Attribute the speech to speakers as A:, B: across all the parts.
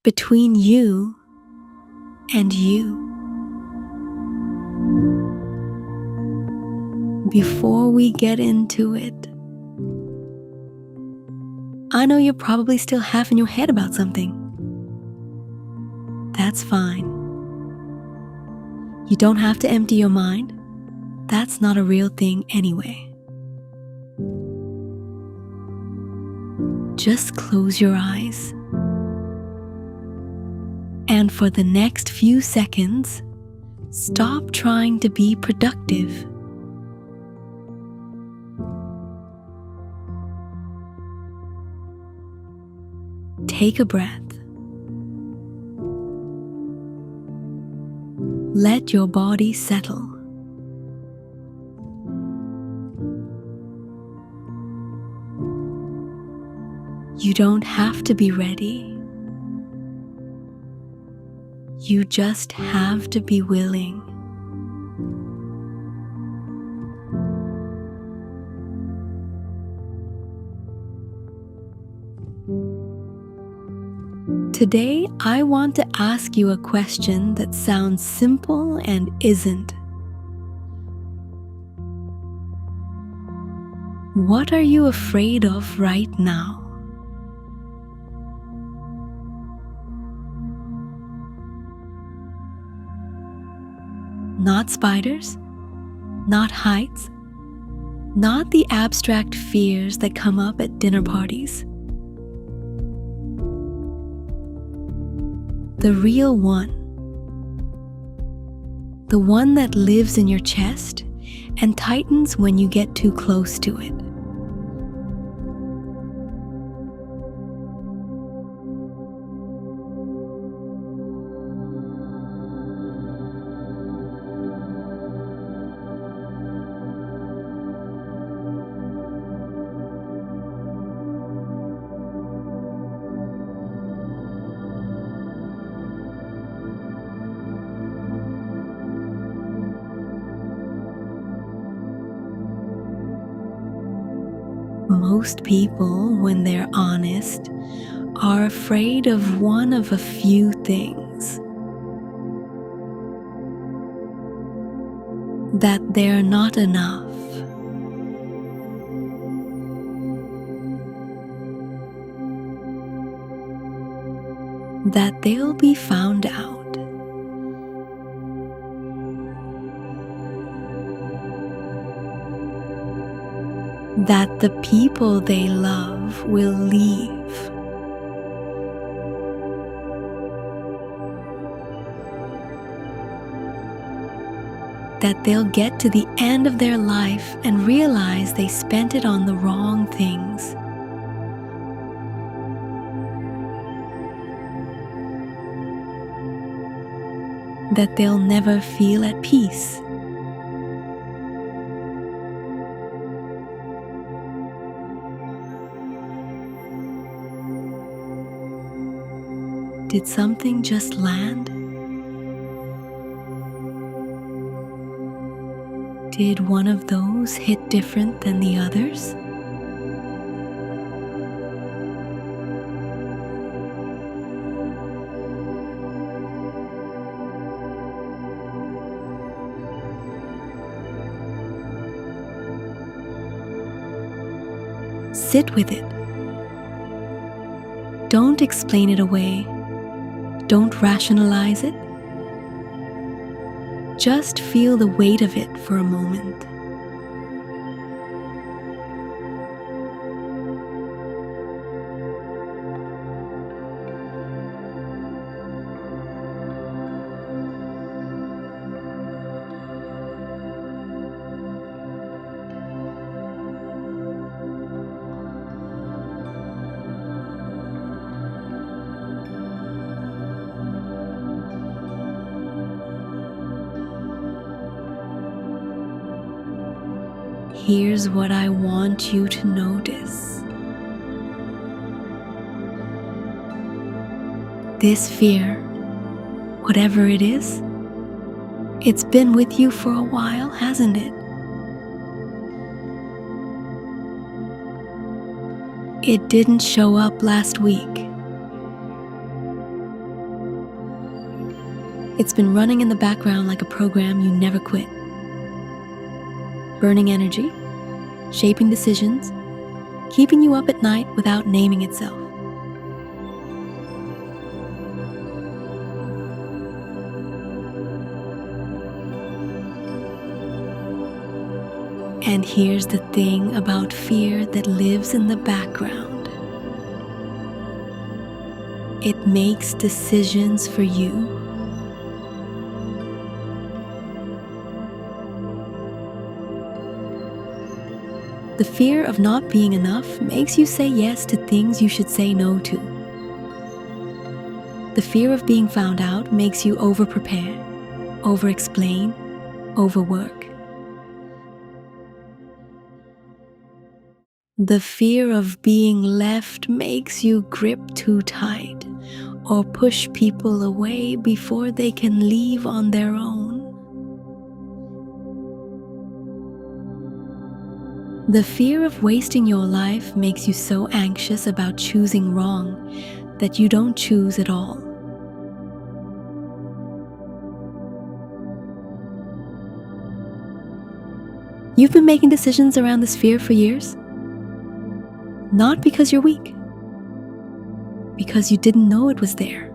A: between you and you. Before we get into it, I know you're probably still half in your head about something. That's fine. You don't have to empty your mind. That's not a real thing anyway. Just close your eyes. And for the next few seconds, stop trying to be productive. Take a breath. Let your body settle. You don't have to be ready. You just have to be willing. Today, I want to ask you a question that sounds simple and isn't. What are you afraid of right now? Not spiders, not heights, not the abstract fears that come up at dinner parties. The real one. The one that lives in your chest and tightens when you get too close to it. Most people, when they're honest, are afraid of one of a few things. That they're not enough. That they'll be found out. That the people they love will leave. That they'll get to the end of their life and realize they spent it on the wrong things. That they'll never feel at peace. Did something just land? Did one of those hit different than the others? Sit with it. Don't explain it away. Don't rationalize it. Just feel the weight of it for a moment. Here's what I want you to notice. This fear, whatever it is, it's been with you for a while, hasn't it? It didn't show up last week. It's been running in the background like a program you never quit, burning energy, shaping decisions, keeping you up at night without naming itself. And here's the thing about fear that lives in the background. It makes decisions for you. The fear of not being enough makes you say yes to things you should say no to. The fear of being found out makes you over-prepare, over-explain, overwork. The fear of being left makes you grip too tight or push people away before they can leave on their own. The fear of wasting your life makes you so anxious about choosing wrong that you don't choose at all. You've been making decisions around this fear for years? Not because you're weak, because you didn't know it was there.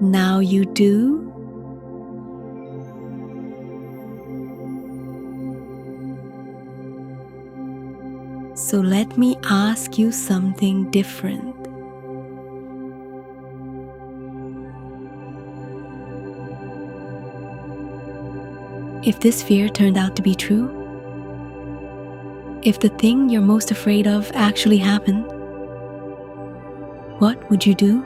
A: Now you do. So let me ask you something different. If this fear turned out to be true, if the thing you're most afraid of actually happened, what would you do?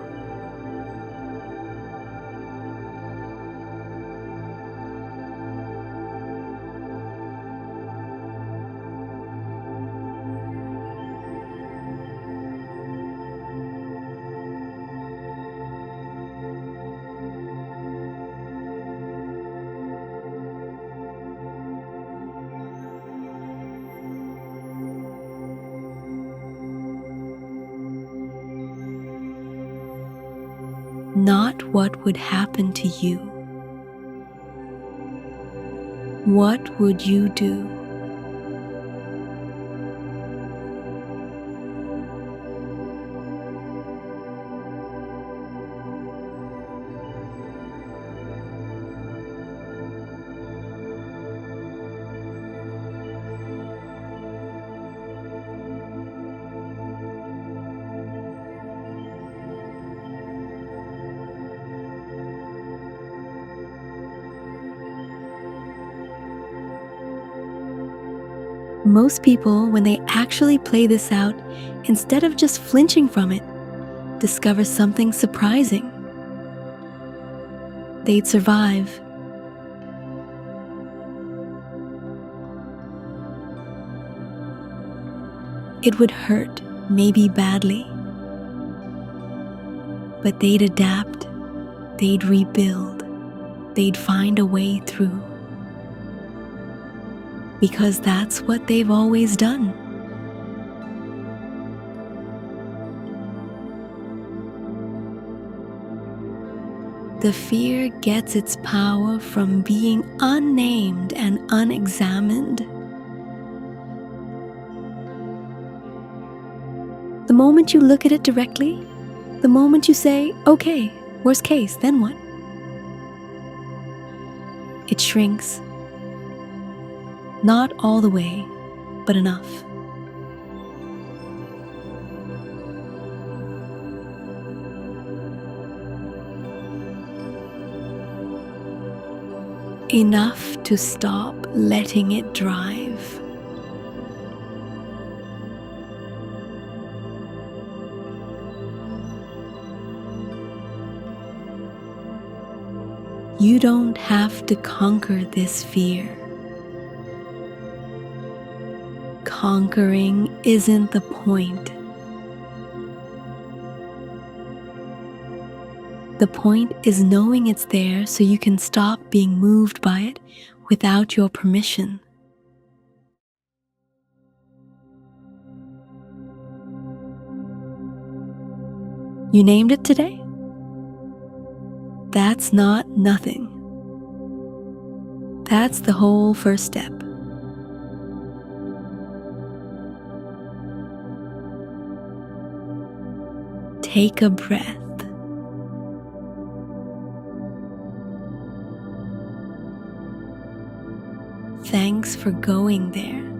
A: Not what would happen to you. What would you do? Most people, when they actually play this out, instead of just flinching from it, discover something surprising. They'd survive. It would hurt, maybe badly, but they'd adapt, they'd rebuild, they'd find a way through. Because that's what they've always done. The fear gets its power from being unnamed and unexamined. The moment you look at it directly, the moment you say, okay, worst case, then what? It shrinks. Not all the way, but enough. Enough to stop letting it drive. You don't have to conquer this fear. Conquering isn't the point. The point is knowing it's there so you can stop being moved by it without your permission. You named it today? That's not nothing. That's the whole first step. Take a breath. Thanks for going there.